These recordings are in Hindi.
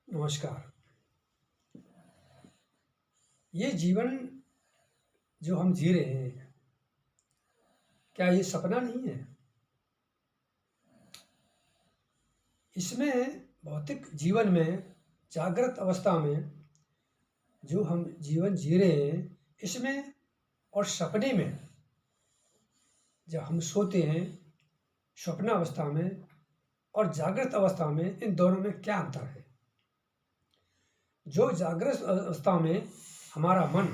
नमस्कार। ये जीवन जो हम जी रहे हैं, क्या ये सपना नहीं है? इसमें भौतिक जीवन में जागृत अवस्था में जो हम जीवन जी रहे हैं, इसमें और सपने में जब हम सोते हैं, स्वप्नावस्था में और जागृत अवस्था में, इन दोनों में क्या अंतर है? जो जागृत अवस्था में हमारा मन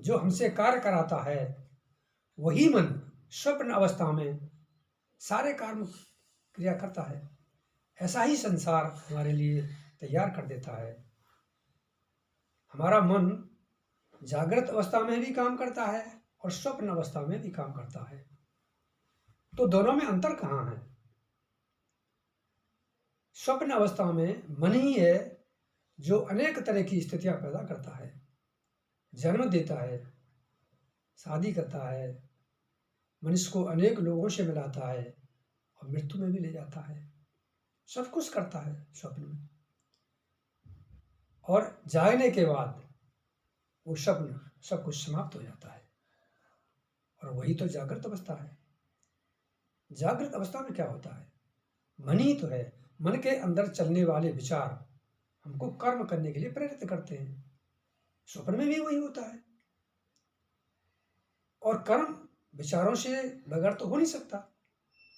जो हमसे कार्य कराता है, वही मन स्वप्न अवस्था में सारे कर्म क्रिया करता है। ऐसा ही संसार हमारे लिए तैयार कर देता है। हमारा मन जागृत अवस्था में भी काम करता है और स्वप्न अवस्था में भी काम करता है। तो दोनों में अंतर कहाँ है? स्वप्न अवस्था में मन ही है जो अनेक तरह की स्थितियां पैदा करता है, जन्म देता है, शादी करता है, मनुष्य को अनेक लोगों से मिलाता है और मृत्यु में भी ले जाता है। सब कुछ करता है स्वप्न में। और जागने के बाद वो स्वप्न सब कुछ समाप्त हो जाता है। और वही तो जागृत अवस्था है। जागृत अवस्था में क्या होता है? मन ही तो है। मन के अंदर चलने वाले विचार हमको कर्म करने के लिए प्रेरित करते हैं। स्वप्न में भी वही होता है। और कर्म विचारों से बगैर तो हो नहीं सकता।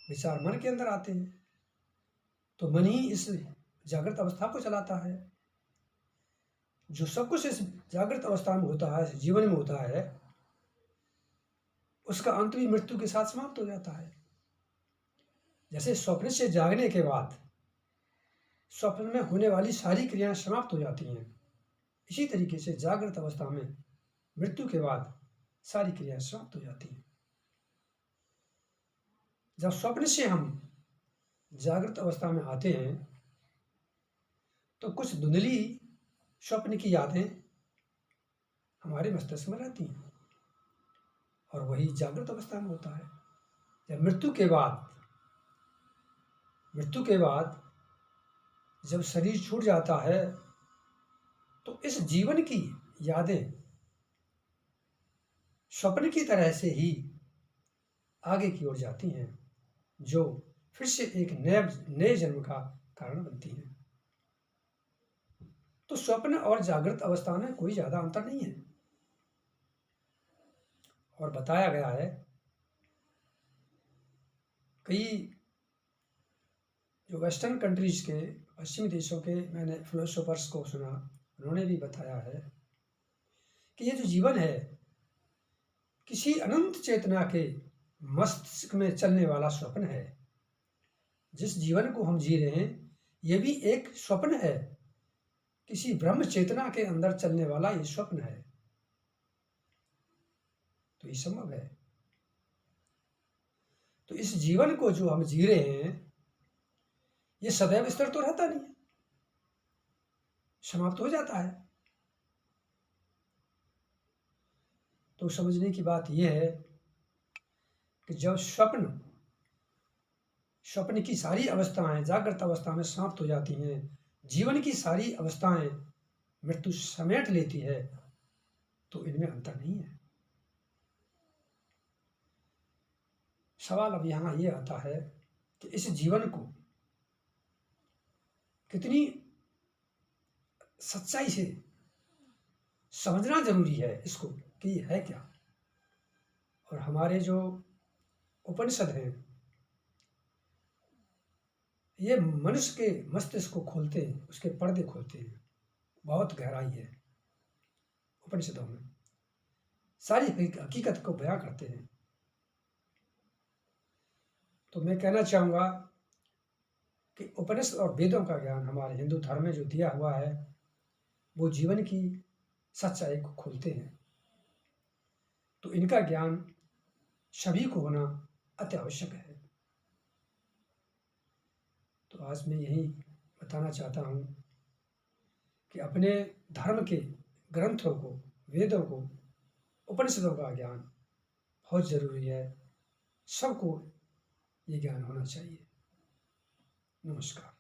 विचार मन के अंदर आते हैं, तो मन ही इस जागृत अवस्था को चलाता है। जो सब कुछ इस जागृत अवस्था में होता है, जीवन में होता है, उसका अंत भी मृत्यु के साथ समाप्त हो जाता है। जैसे स्वप्न से जागने के बाद स्वप्न में होने वाली सारी क्रियाएं समाप्त हो जाती हैं, इसी तरीके से जागृत अवस्था में मृत्यु के बाद सारी क्रियाएं समाप्त हो जाती हैं। जब स्वप्न से हम जागृत अवस्था में आते हैं, तो कुछ धुंधली स्वप्न की यादें हमारे मस्तिष्क में रहती हैं, और वही जागृत अवस्था में होता है। जब मृत्यु के बाद जब शरीर छूट जाता है, तो इस जीवन की यादें स्वप्न की तरह से ही आगे की ओर जाती हैं, जो फिर से एक नए जन्म का कारण बनती हैं। तो स्वप्न और जागृत अवस्था में कोई ज्यादा अंतर नहीं है। और बताया गया है, कई जो वेस्टर्न कंट्रीज के, पश्चिमी देशों के, मैंने फिलोसोफर्स को सुना, उन्होंने भी बताया है कि ये जो जीवन है, किसी अनंत चेतना के मस्तिष्क में चलने वाला स्वप्न है। जिस जीवन को हम जी रहे हैं, ये भी एक स्वप्न है। किसी ब्रह्म चेतना के अंदर चलने वाला ये स्वप्न है। तो ये संभव है। तो इस जीवन को जो हम जी रहे हैं, ये सदैव स्थिर तो रहता नहीं है, समाप्त हो जाता है। तो समझने की बात यह है कि जब स्वप्न की सारी अवस्थाएं जागृत अवस्था में समाप्त हो जाती हैं, जीवन की सारी अवस्थाएं मृत्यु समेट लेती है, तो इनमें अंतर नहीं है। सवाल अब यहां यह आता है कि इस जीवन को कितनी सच्चाई से समझना जरूरी है, इसको कि ये है क्या। और हमारे जो उपनिषद हैं, ये मनुष्य के मस्तिष्क को खोलते हैं, उसके पर्दे खोलते हैं। बहुत गहराई है उपनिषदों में, सारी हकीकत को बयां करते हैं। तो मैं कहना चाहूँगा कि उपनिषद और वेदों का ज्ञान हमारे हिंदू धर्म में जो दिया हुआ है, वो जीवन की सच्चाई को खोलते हैं। तो इनका ज्ञान सभी को होना अति आवश्यक है। तो आज मैं यही बताना चाहता हूँ कि अपने धर्म के ग्रंथों को, वेदों को, उपनिषदों का ज्ञान बहुत जरूरी है। सबको ये ज्ञान होना चाहिए। नमस्कार।